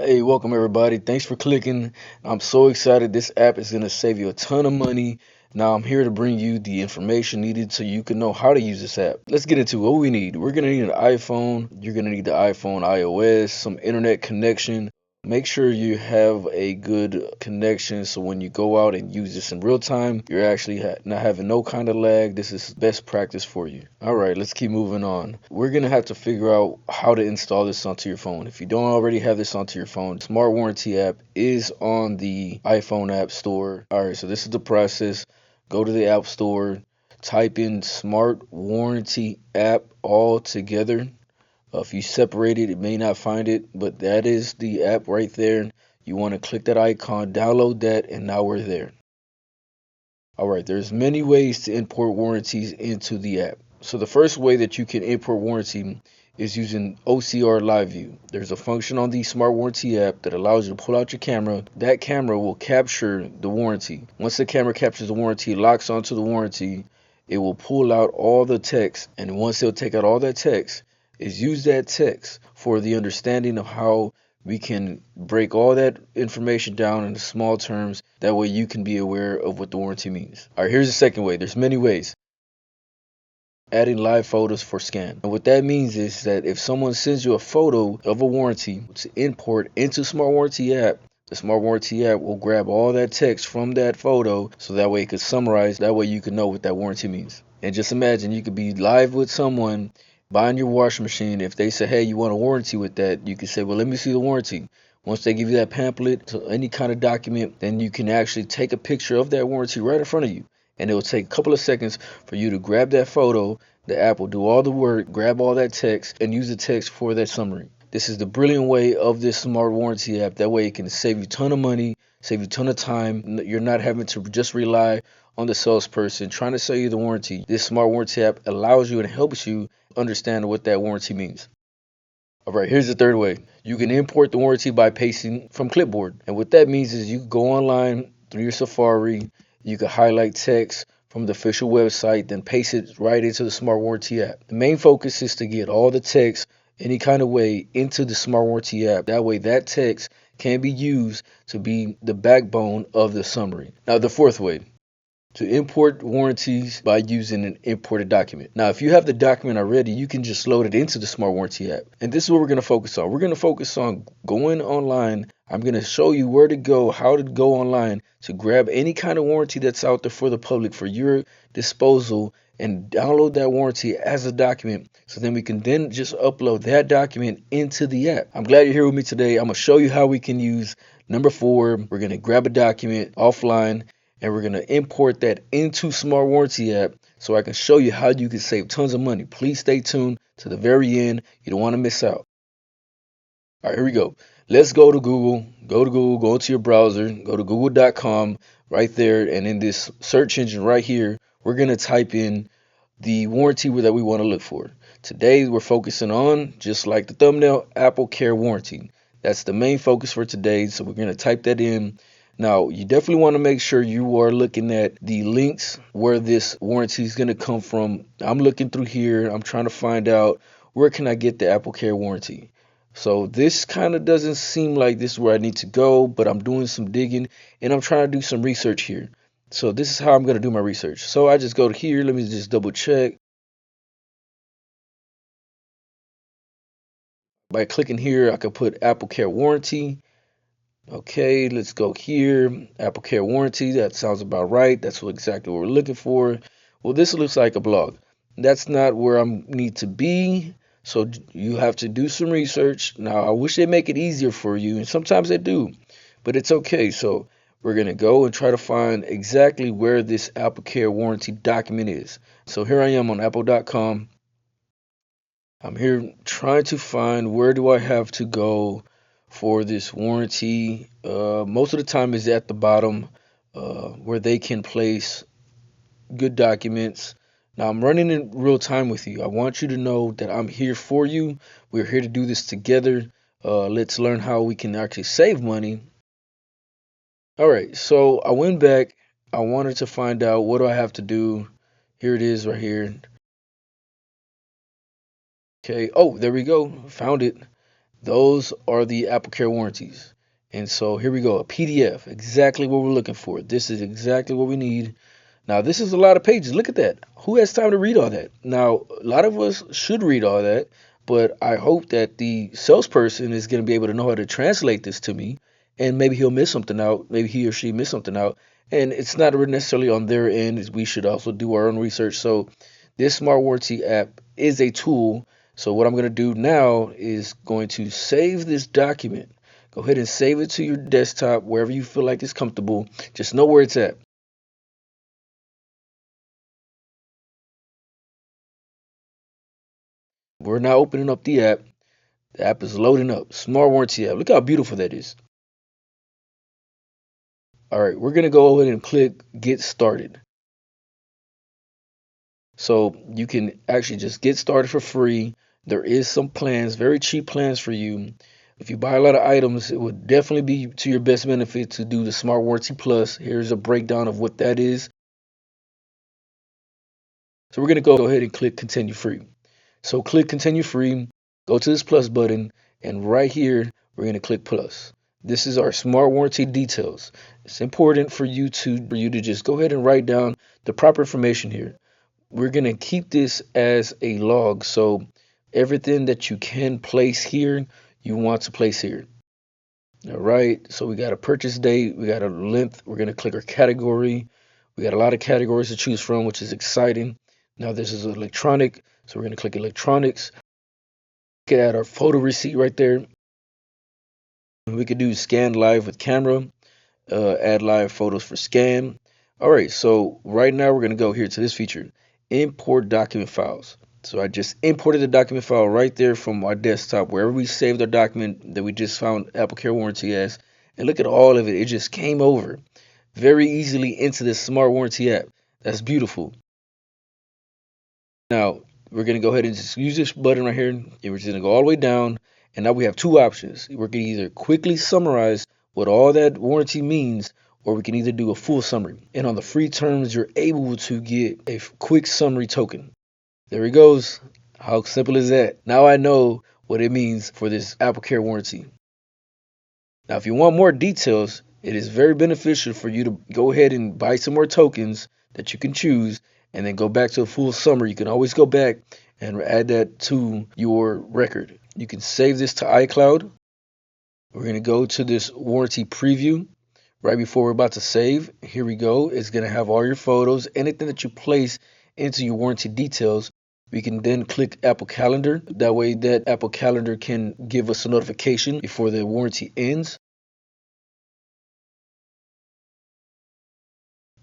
Hey, welcome everybody. Thanks for clicking. I'm so excited. This app is going to save you a ton of money. Now, I'm here to bring you the information needed so you can know how to use this app. Let's get into what we need. We're going to need an iPhone. You're going to need the iPhone iOS, some internet connection. Make sure you have a good connection so when you go out and use this in real time, you're actually not having no kind of lag. This is best practice for you. All right, let's keep moving on. We're going to have to figure out how to install this onto your phone. If you don't already have this onto your phone, Smart Warranty app is on the iPhone App Store. All right, so this is the process. Go to the App Store, type in Smart Warranty app all together. If you separate it, it may not find it, but that is the app right there. You want to click that icon, download that, and now we're there. All right, there's many ways to import warranties into the app. So the first way that you can import warranty is using OCR Live View. There's a function on the Smart Warranty app that allows you to pull out your camera. That camera will capture the warranty. Once the camera captures the warranty, it locks onto the warranty, it will pull out all the text, and once it'll take out all that text, is use that text for the understanding of how we can break all that information down into small terms. That way you can be aware of what the warranty means. All right, here's the second way. There's many ways. Adding live photos for scan. And what that means is that if someone sends you a photo of a warranty to import into Smart Warranty app, the Smart Warranty app will grab all that text from that photo so that way it could summarize. That way you can know what that warranty means. And just imagine you could be live with someone buying your washing machine. If they say, hey, you want a warranty with that, you can say, well, let me see the warranty. Once they give you that pamphlet to any kind of document, then you can actually take a picture of that warranty right in front of you. And it will take a couple of seconds for you to grab that photo. The app will do all the work, grab all that text, and use the text for that summary. This is the brilliant way of this Smart Warranty app. That way it can save you a ton of money, save you a ton of time. You're not having to just rely on the salesperson trying to sell you the warranty. This Smart Warranty app allows you and helps you understand what that warranty means. All right, here's the third way. You can import the warranty by pasting from clipboard. And what that means is you can go online through your Safari, you can highlight text from the official website, then paste it right into the Smart Warranty app. The main focus is to get all the text any kind of way into the Smart Warranty app. That way that text can be used to be the backbone of the summary. Now the fourth way, to import warranties by using an imported document. Now, if you have the document already, you can just load it into the Smart Warranty app. And this is what we're going to focus on. We're going to focus on going online. I'm going to show you where to go, how to go online to grab any kind of warranty that's out there for the public for your disposal and download that warranty as a document. So then we can then just upload that document into the app. I'm glad you're here with me today. I'm going to show you how we can use number 4. We're going to grab a document offline, and we're going to import that into Smart Warranty app so I can show you how you can save tons of money. Please stay tuned to the very end. You don't want to miss out. All right, here we go. Let's go to Google. Go to your browser, go to google.com right there. And in this search engine right here, we're going to type in the warranty that we want to look for. Today, we're focusing on, just like the thumbnail, APPLECARE warranty. That's the main focus for today. So we're going to type that in. Now, you definitely want to make sure you are looking at the links where this warranty is going to come from. I'm looking through here. I'm trying to find out where can I get the APPLECARE warranty. So this kind of doesn't seem like this is where I need to go, but I'm doing some digging and I'm trying to do some research here. So this is how I'm going to do my research. So I just go to here. Let me just double check. By clicking here, I can put APPLECARE warranty. Okay, let's go here. APPLECARE warranty. That sounds about right. That's exactly what we're looking for. Well, this looks like a blog. That's not where I need to be. So you have to do some research. Now, I wish they make it easier for you, and sometimes they do, but it's okay. So we're going to go and try to find exactly where this APPLECARE warranty document is. So here I am on apple.com. I'm here trying to find where do I have to go for this warranty. Most of the time is at the bottom where they can place good documents. Now I'm running in real time with you. I want you to know that I'm here for you. We're here to do this together. Let's learn how we can actually save money. All right, so I went back. I wanted to find out what do I have to do. Here it is right here. Okay, oh, there we go. Found it. Those are the AppleCare warranties. And so here we go, a PDF, exactly what we're looking for. This is exactly what we need. Now, this is a lot of pages. Look at that. Who has time to read all that? Now, a lot of us should read all that, but I hope that the salesperson is going to be able to know how to translate this to me, and maybe he'll miss something out. Maybe he or she missed something out. And it's not necessarily on their end. We should also do our own research. So this Smart Warranty app is a tool. So what I'm going to do now is going to save this document. Go ahead and save it to your desktop, wherever you feel like it's comfortable. Just know where it's at. We're now opening up the app. The app is loading up. Smart Warranty app. Look how beautiful that is. All right, we're going to go ahead and click Get Started. So you can actually just get started for free. There is some plans, very cheap plans for you. If you buy a lot of items, it would definitely be to your best benefit to do the Smart Warranty Plus. Here's a breakdown of what that is. So we're going to go ahead and click Continue Free. So click Continue Free, go to this plus button, and right here, we're going to click Plus. This is our Smart Warranty details. It's important for you to just go ahead and write down the proper information here. We're going to keep this as a log, so everything that you can place here, you want to place here. All right, so we got a purchase date, we got a length, we're going to click our category. We got a lot of categories to choose from, which is exciting. Now this is electronic, so we're going to click electronics. Look at our photo receipt right there. We could do scan live with camera, add live photos for scan. All right, so right now we're going to go here to this feature, import document files. So I just imported the document file right there from our desktop, wherever we saved our document that we just found AppleCare warranty as. And look at all of it. It just came over very easily into this Smart Warranty app. That's beautiful. Now, we're going to go ahead and just use this button right here, and we're just going to go all the way down. And now we have two options. We're going to either quickly summarize what all that warranty means, or we can either do a full summary. And on the free terms, you're able to get a quick summary token. There it goes. How simple is that? Now I know what it means for this AppleCare warranty. Now, if you want more details, it is very beneficial for you to go ahead and buy some more tokens that you can choose, and then go back to a full summary. You can always go back and add that to your record. You can save this to iCloud. We're going to go to this warranty preview right before we're about to save. Here we go. It's going to have all your photos, anything that you place into your warranty details. We can then click Apple Calendar. That way that Apple Calendar can give us a notification before the warranty ends.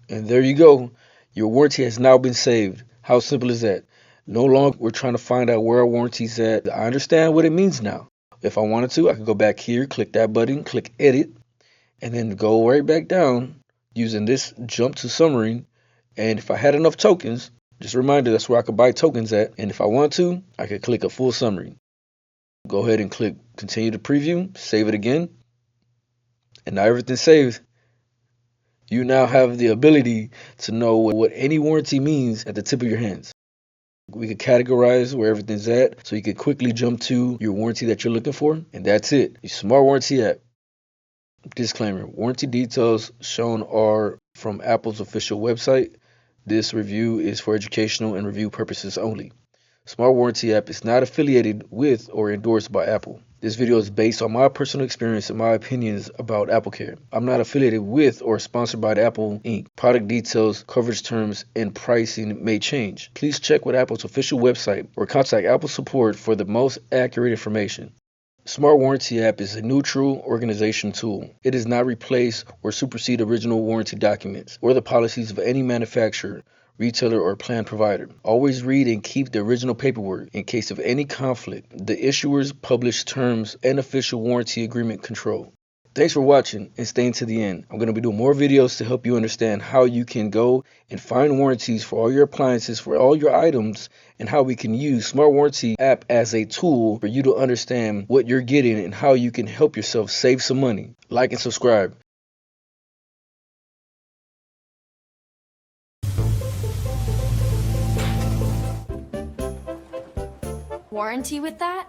And there you go. Your warranty has now been saved. How simple is that? No longer we're trying to find out where our warranty's at. I understand what it means now. If I wanted to, I could go back here, click that button, click Edit, and then go right back down using this jump to summary. And if I had enough tokens, just a reminder, that's where I could buy tokens at. And if I want to, I could click a full summary. Go ahead and click Continue to Preview, save it again. And now everything's saved. You now have the ability to know what any warranty means at the tip of your hands. We could categorize where everything's at, so you could quickly jump to your warranty that you're looking for, and that's it. Your Smart Warranty app. Disclaimer: warranty details shown are from Apple's official website. This review is for educational and review purposes only. Smart Warranty app is not affiliated with or endorsed by Apple. This video is based on my personal experience and my opinions about AppleCare. I'm not affiliated with or sponsored by Apple Inc. Product details, coverage terms, and pricing may change. Please check with Apple's official website or contact Apple support for the most accurate information. Smart Warranty app is a neutral organization tool. It does not replace or supersede original warranty documents or the policies of any manufacturer, retailer, or plan provider. Always read and keep the original paperwork in case of any conflict. The issuer's published terms and official warranty agreement control. Thanks for watching and staying to the end. I'm going to be doing more videos to help you understand how you can go and find warranties for all your appliances, for all your items, and how we can use Smart Warranty app as a tool for you to understand what you're getting and how you can help yourself save some money. Like and subscribe. Warranty with that?